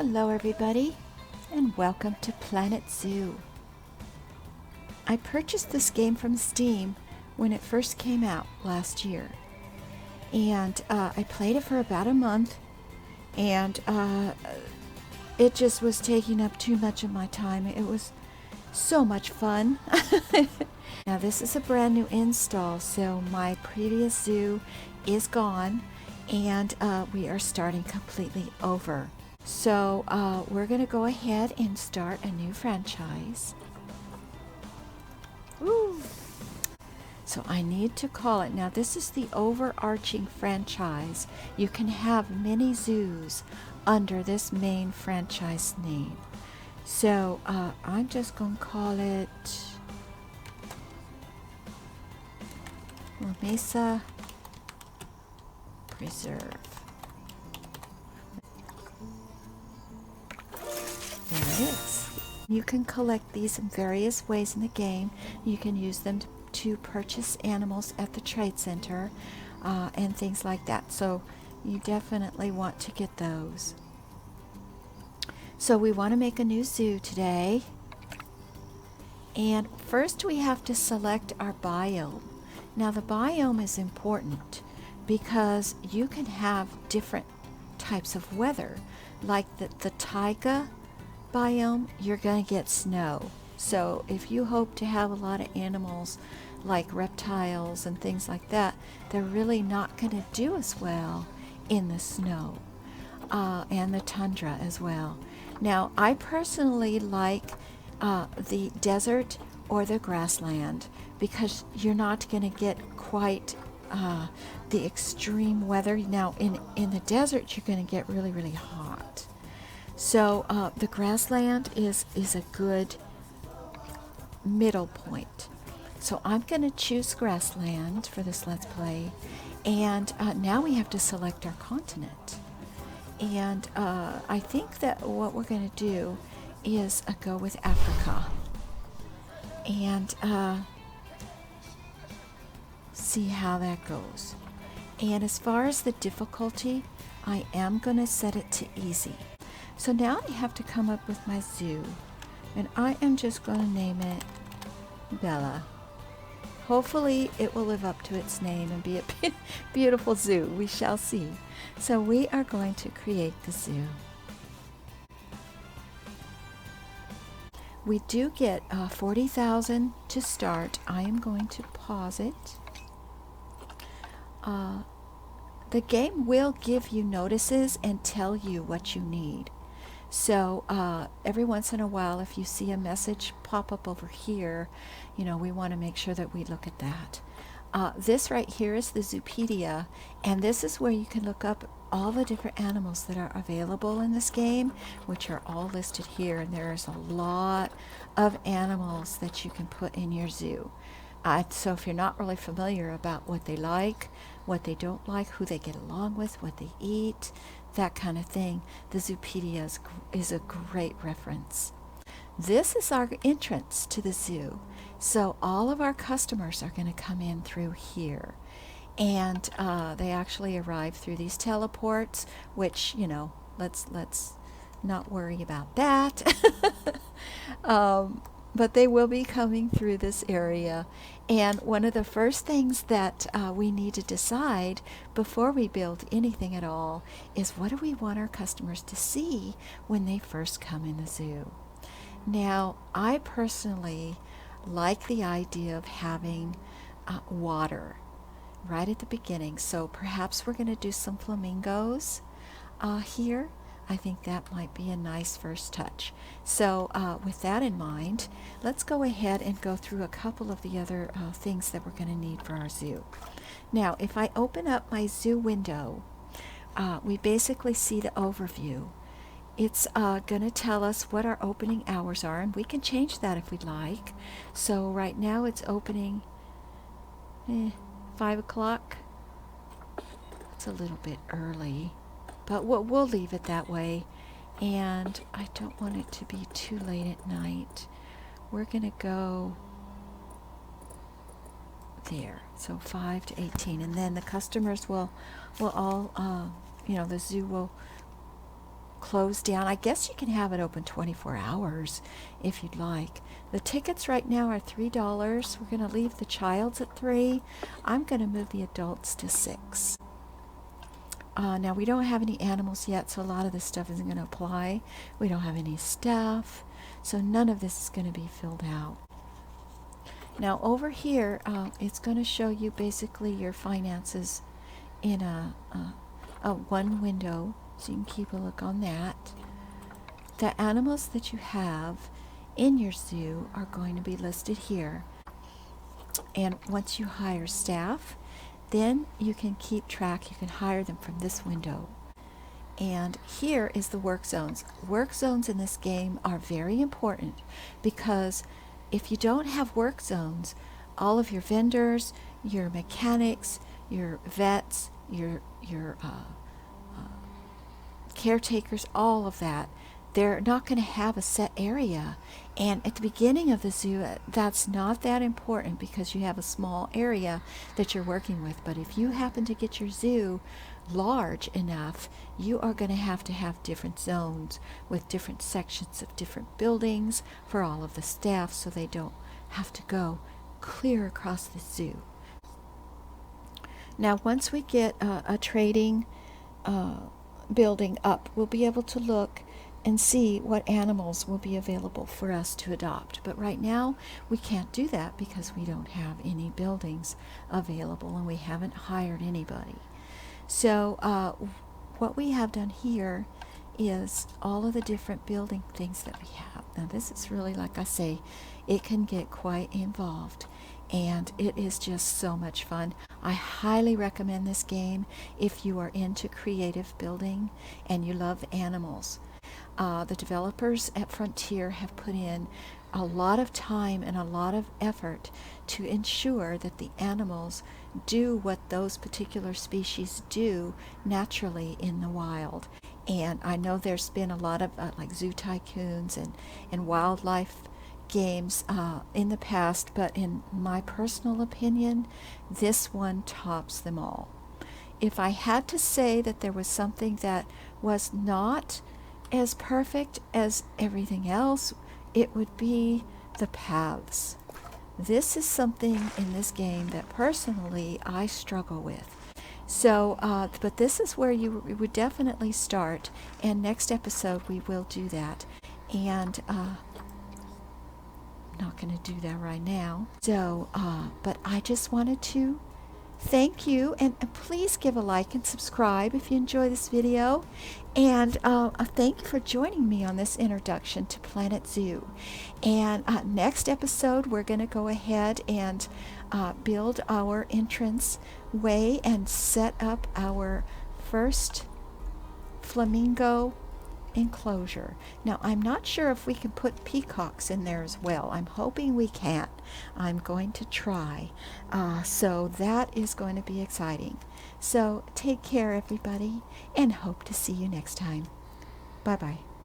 Hello everybody, and welcome to Planet Zoo. I purchased this game from Steam when it first came out last year, and I played it for about a month, and it just was taking up too much of my time. It was so much fun. Now this is a brand new install, so my previous zoo is gone, and we are starting completely over. So we're going to go ahead and start a new franchise. Woo. So I need to call it. Now this is the overarching franchise. You can have many zoos under this main franchise name. So I'm just going to call it La Mesa Preserve. There it is. You can collect these in various ways in the game. You can use them to purchase animals at the trade center and things like that. So you definitely want to get those. So we want to make a new zoo today. And first we have to select our biome. Now the biome is important because you can have different types of weather. Like the taiga biome, you're going to get snow. So if you hope to have a lot of animals like reptiles and things like that, they're really not going to do as well in the snow and the tundra as well. Now I personally like the desert or the grassland because you're not going to get quite the extreme weather. Now in the desert you're going to get really, really hot. So the grassland is a good middle point. So I'm going to choose grassland for this Let's Play. And now we have to select our continent. And I think that what we're going to do is go with Africa. And see how that goes. And as far as the difficulty, I am going to set it to easy. So now I have to come up with my zoo, and I am just going to name it Bella. Hopefully it will live up to its name and be a beautiful zoo. We shall see. So we are going to create the zoo. We do get 40,000 to start. I am going to pause it. The game will give you notices and tell you what you need. So every once in a while, if you see a message pop up over here, you know, we want to make sure that we look at that. This right here is the Zoopedia, and this is where you can look up all the different animals that are available in this game, which are all listed here. And there's a lot of animals that you can put in your zoo. So if you're not really familiar about what they like, what they don't like, who they get along with, what they eat, that kind of thing, the Zoopedia is a great reference. This is our entrance to the zoo. So all of our customers are going to come in through here. And they actually arrive through these teleports, which, you know, let's not worry about that. But they will be coming through this area. And one of the first things that we need to decide before we build anything at all is, what do we want our customers to see when they first come in the zoo? Now, I personally like the idea of having water right at the beginning. So perhaps we're going to do some flamingos here. I think that might be a nice first touch. So with that in mind, let's go ahead and go through a couple of the other things that we're going to need for our zoo. Now, if I open up my zoo window, we basically see the overview. It's going to tell us what our opening hours are, and we can change that if we'd like. So right now it's opening 5 o'clock. It's a little bit early, but we'll leave it that way. And I don't want it to be too late at night. We're going to go there. So 5 to 18. And then the customers will all, you know, the zoo will closed down. I guess you can have it open 24 hours if you'd like. The tickets right now are $3. We're going to leave the child's at $3. I'm going to move the adults to $6. Now, we don't have any animals yet, so a lot of this stuff isn't going to apply. We don't have any staff, so none of this is going to be filled out. Now, over here, it's going to show you basically your finances in a one window, so you can keep a look on that. The animals that you have in your zoo are going to be listed here. And once you hire staff, then you can keep track. You can hire them from this window. And here is the work zones. Work zones in this game are very important because if you don't have work zones, all of your vendors, your mechanics, your vets, your caretakers, all of that, they're not going to have a set area. And at the beginning of the zoo, that's not that important because you have a small area that you're working with. But if you happen to get your zoo large enough, you are going to have different zones with different sections of different buildings for all of the staff, so they don't have to go clear across the zoo. Now, once we get a trading building up, we'll be able to look and see what animals will be available for us to adopt. But right now, we can't do that because we don't have any buildings available and we haven't hired anybody. So what we have done here is all of the different building things that we have. Now, this is really, like I say, it can get quite involved, and it is just so much fun. I highly recommend this game if you are into creative building and you love animals. The developers at Frontier have put in a lot of time and a lot of effort to ensure that the animals do what those particular species do naturally in the wild. And I know there's been a lot of like Zoo Tycoons and wildlife games in the past, but in my personal opinion, this one tops them all. If I had to say that there was something that was not as perfect as everything else, it would be the paths. This is something in this game that personally I struggle with. So, but this is where you would definitely start, and next episode we will do that. And I'm not going to do that right now. So, but I just wanted to thank you, and please give a like and subscribe if you enjoy this video. And thank you for joining me on this introduction to Planet Zoo. And next episode, we're going to go ahead and build our entrance way and set up our first flamingo enclosure. Now, I'm not sure if we can put peacocks in there as well. I'm hoping we can. I'm going to try. So that is going to be exciting. So take care, everybody, and hope to see you next time. Bye-bye.